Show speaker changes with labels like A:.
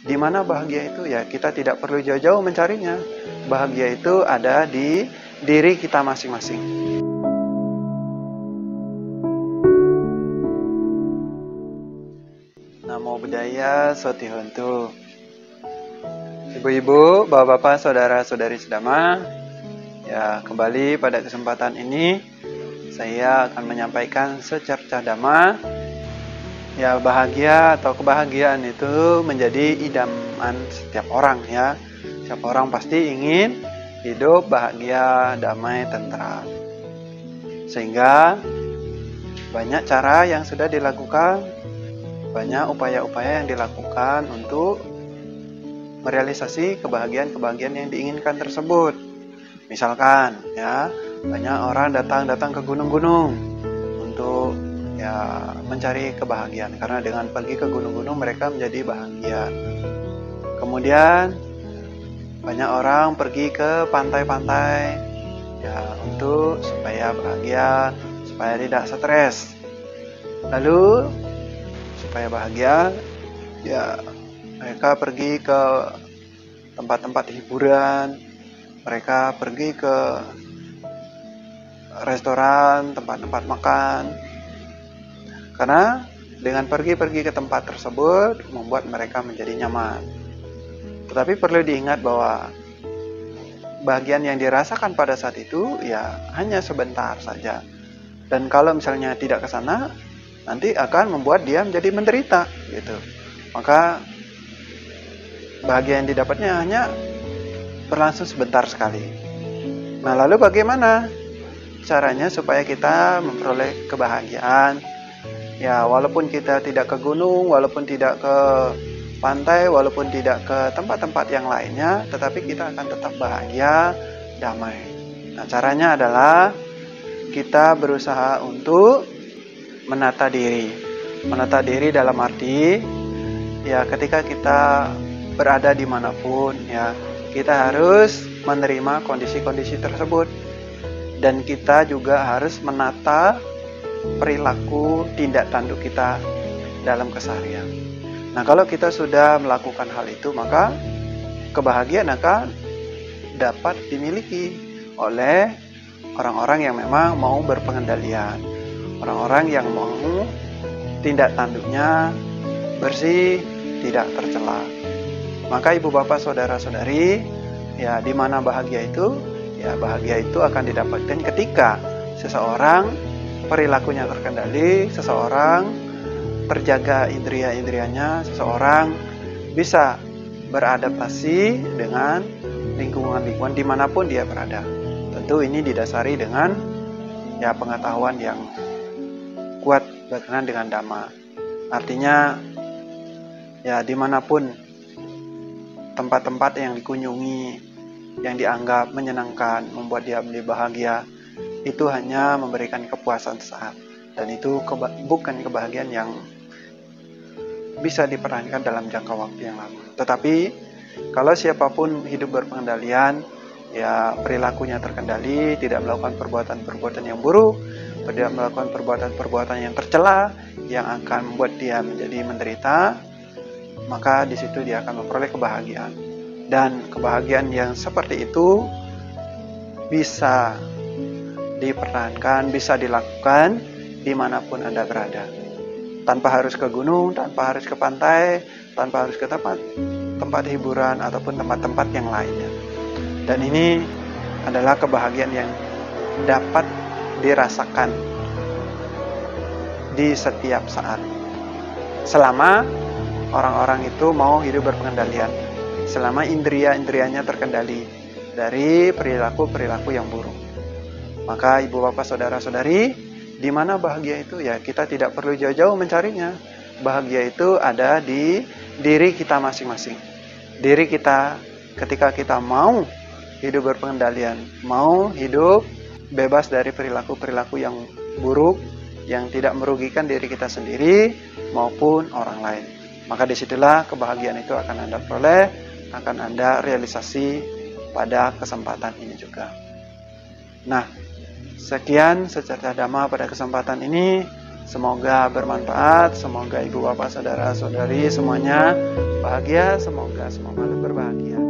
A: Di mana bahagia itu? Ya, kita tidak perlu jauh-jauh mencarinya. Bahagia itu ada di diri kita masing-masing. Namo Buddhaya Sotihontu. Ibu-ibu, bapak-bapak, saudara-saudari sedama, ya kembali pada kesempatan ini saya akan menyampaikan secercah dhamma. Ya, bahagia atau kebahagiaan itu menjadi idaman setiap orang ya. Setiap orang pasti ingin hidup bahagia, damai, tentram. Sehingga banyak cara yang sudah dilakukan, banyak upaya-upaya yang dilakukan untuk merealisasi kebahagiaan-kebahagiaan yang diinginkan tersebut. Misalkan ya, banyak orang datang ke gunung-gunung untuk ya mencari kebahagiaan, karena dengan pergi ke gunung-gunung mereka menjadi bahagia. Kemudian banyak orang pergi ke pantai-pantai ya untuk supaya bahagia, supaya tidak stres. Lalu supaya bahagia ya mereka pergi ke tempat-tempat hiburan, mereka pergi ke restoran, tempat-tempat makan. Karena dengan pergi-pergi ke tempat tersebut membuat mereka menjadi nyaman. Tetapi perlu diingat bahwa bahagian yang dirasakan pada saat itu ya hanya sebentar saja. Dan kalau misalnya tidak ke sana, nanti akan membuat dia menjadi menderita gitu. Maka bahagia yang didapatnya hanya berlangsung sebentar sekali. Nah, lalu bagaimana caranya supaya kita memperoleh kebahagiaan? Ya, walaupun kita tidak ke gunung, walaupun tidak ke pantai, walaupun tidak ke tempat-tempat yang lainnya, tetapi kita akan tetap bahagia, damai. Nah, caranya adalah kita berusaha untuk menata diri. Menata diri dalam arti, ya ketika kita berada dimanapun, ya kita harus menerima kondisi-kondisi tersebut. Dan kita juga harus menata perilaku tindak tanduk kita dalam keseharian. Nah, kalau kita sudah melakukan hal itu, maka kebahagiaan akan dapat dimiliki oleh orang-orang yang memang mau berpengendalian, orang-orang yang mau tindak tanduknya bersih, tidak tercela. Maka ibu bapak saudara-saudari, ya di mana bahagia itu? Ya bahagia itu akan didapatkan ketika seseorang perilakunya terkendali, seseorang terjaga indria-indrianya, seseorang bisa beradaptasi dengan lingkungan-lingkungan dimanapun dia berada. Tentu ini didasari dengan ya pengetahuan yang kuat berkenaan dengan dhamma. Artinya ya dimanapun tempat-tempat yang dikunjungi, yang dianggap menyenangkan, membuat dia menjadi bahagia, itu hanya memberikan kepuasan sesaat. Dan itu bukan kebahagiaan yang bisa dipertahankan dalam jangka waktu yang lama. Tetapi kalau siapapun hidup berpengendalian, ya perilakunya terkendali, tidak melakukan perbuatan-perbuatan yang buruk, tidak melakukan perbuatan-perbuatan yang tercela, yang akan membuat dia menjadi menderita, maka di situ dia akan memperoleh kebahagiaan. Dan kebahagiaan yang seperti itu bisa dipertahankan, bisa dilakukan dimanapun Anda berada. Tanpa harus ke gunung, tanpa harus ke pantai, tanpa harus ke tempat hiburan ataupun tempat-tempat yang lainnya. Dan ini adalah kebahagiaan yang dapat dirasakan di setiap saat. Selama orang-orang itu mau hidup berpengendalian, selama indria-indrianya terkendali dari perilaku-perilaku yang buruk. Maka ibu bapak saudara-saudari, di mana bahagia itu? Ya kita tidak perlu jauh-jauh mencarinya. Bahagia itu ada di diri kita masing-masing. Diri kita ketika kita mau hidup berpengendalian, mau hidup bebas dari perilaku-perilaku yang buruk, yang tidak merugikan diri kita sendiri maupun orang lain. Maka disitulah kebahagiaan itu akan Anda peroleh, akan Anda realisasi pada kesempatan ini juga. Nah, sekian secercah dhamma pada kesempatan ini. Semoga bermanfaat, semoga ibu bapak saudara saudari semuanya bahagia, semoga semua makhluk berbahagia.